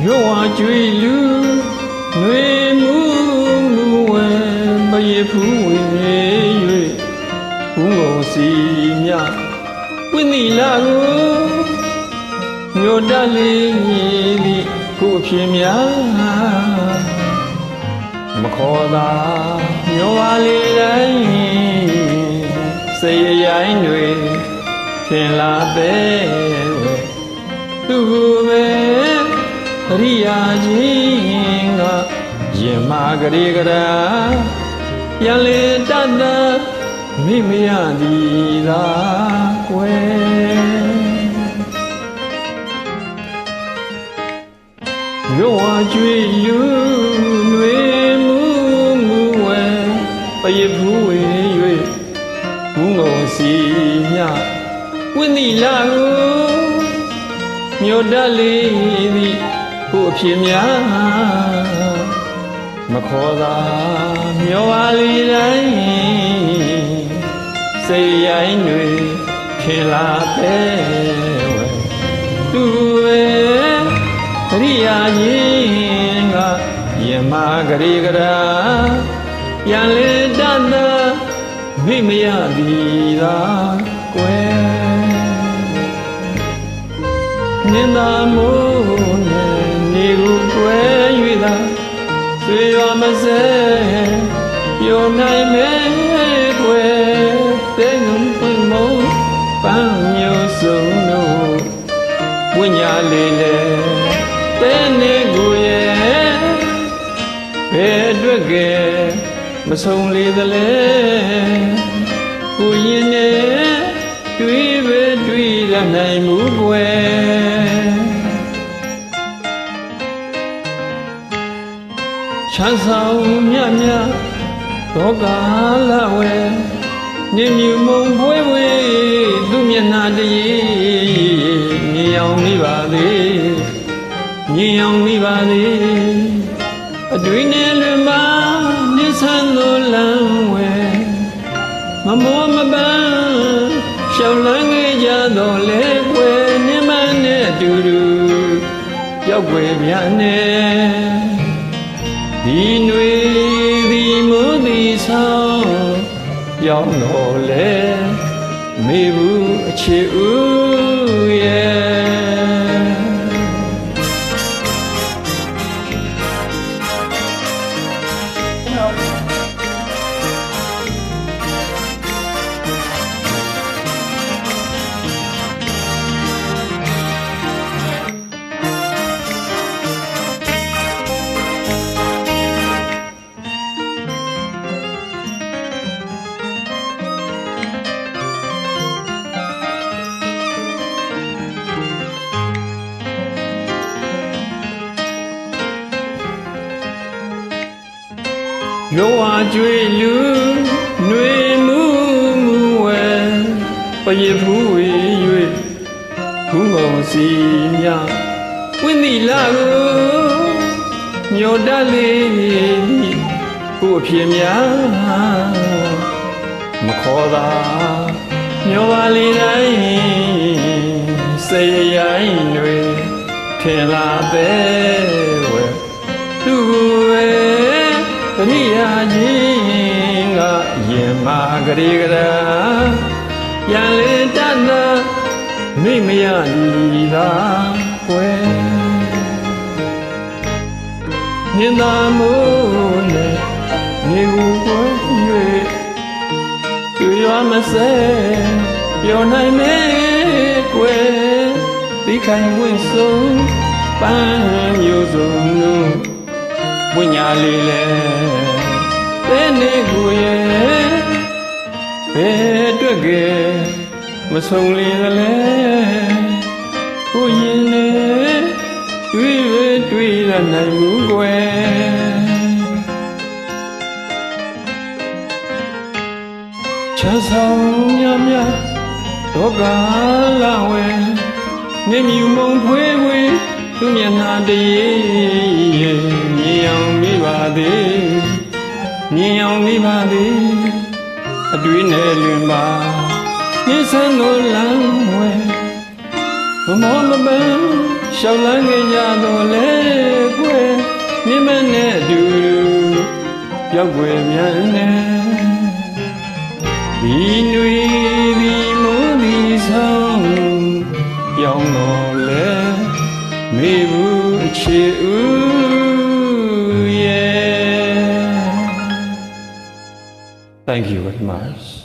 ရွာကျွေလူနှွေမှုမှုဝဲမရေဖူးဝင်၍ဘူးငုံစီမြဝိနိလာကိုမြို့တလေးသည်ကိုအဖြစ်များမခေါ်သာမြို့ဝါလေးတိုင်းစေရရိုင်းတွေထင်လာတဲ့သူကိုပဲအရိယာကြီးကရင်မာကလေးကရာရလေတတ်တာမိမရသည်သာကွယ်ရွာကျွေလူနှွေမှုမှုဝဲပရဖူးဝေ၍ဘူးငုံစီမြဝိနိလာကိုမြို့တလေးသည်ကိုအဖြစ်များမခေါ်သာမြို့ဝါလီတိုင်းစေရိုင်းတွေခင်လာတဲ့ဝဲသူပဲအရိယာကြီးကရင်မာကလေးကရာရန်လေတတ်တာမိမရသည်သာကွယ်နင်းသာမိုးနဲ့နေကိုကွယ်၍သာဆွေရမစဲပျော်နိုင်မဲ့ကွယ်တဲ့ငုံပွင့်မုံပန်းမျိုးစုံတို့ဝိညာလေးလေတဲ့နေကိုရဲ့ဘယ်အတွက်ကမဆုံးလေသလဲကိုရင်နဲ့တွေးပဲတွေးရနိုင်မှုကွယ်ချမ်းဆောင်မြတ်မြတ်သောကာလဝဲနေမြူမုံဖွဲဝဲသူမျက်နှာတည်းမြင်အောင်မိပါသေးမြင်အောင်မိပါသေးအတွင်းနဲ့လွင်ပါနိဆန်းသောလမ်းဝဲမမောမပန်းရှောင်းလန်းခဲ့ကြတော့လေကွယ်နိမန်းနဲ့အတူတူရောက်ွယ်ပြန်နေဒီຫນွေဒီမိုးဒီဆောင်ရောက်တော့လေမေဘူးအခြေဦးရဲ့ရွာကျွေလူနှွေမှုမှုဝဲပရဖူးဝေ၍ဘူးငုံစီမြဝိနိလာကိုမြို့တလေးကိုအဖြစ်များမခေါ်သာမြို့ဝါလီတိုင်းစေရိုင်းတွေထင်လာတဲ့ဝဲသူပဲအရိယာကြီးကရင်မာကလေးကရာရန်လေတတ်တာမိမရသည်သာကွယ်မြင်သာမိုးနဲ့မြေကိုကွယ်၍သူရွာမစဲပျော်နိုင်မဲ့ကွယ်သိခိုင်ဝင့်ဆုံးပန်းမျိုးစုံတို့ဝိညာလေးလေတဲ့နေကိုရဲ့ဘယ်အတွက်ကမဆုံးလေသလဲကိုရင်နဲ့တွေးပဲတွေးရနိုင်မှုကွယ်ချမ်းဆောင်မြတ်မြတ်သောကာလဝဲနေမြူမုံဖွေးဖွေးသူမျက်နှာတည်းမြင်အောင်မိပါသေးမြင်အောင်မိပါသေးအတွင်းနဲ့လွင်ပါနိဆန်းသောလမ်းဝဲမမောမပန်း ရှောက်လန်းခဲ့ကြတော့လေကွယ်မြင့်မနဲ့အတူရောက်ွယ်မြန်နေဒီနွေဒီမိုးဒီဆောင်ပြောင်းတော့လေမေဘူးအခြေဦးရဲ့ Thank you very much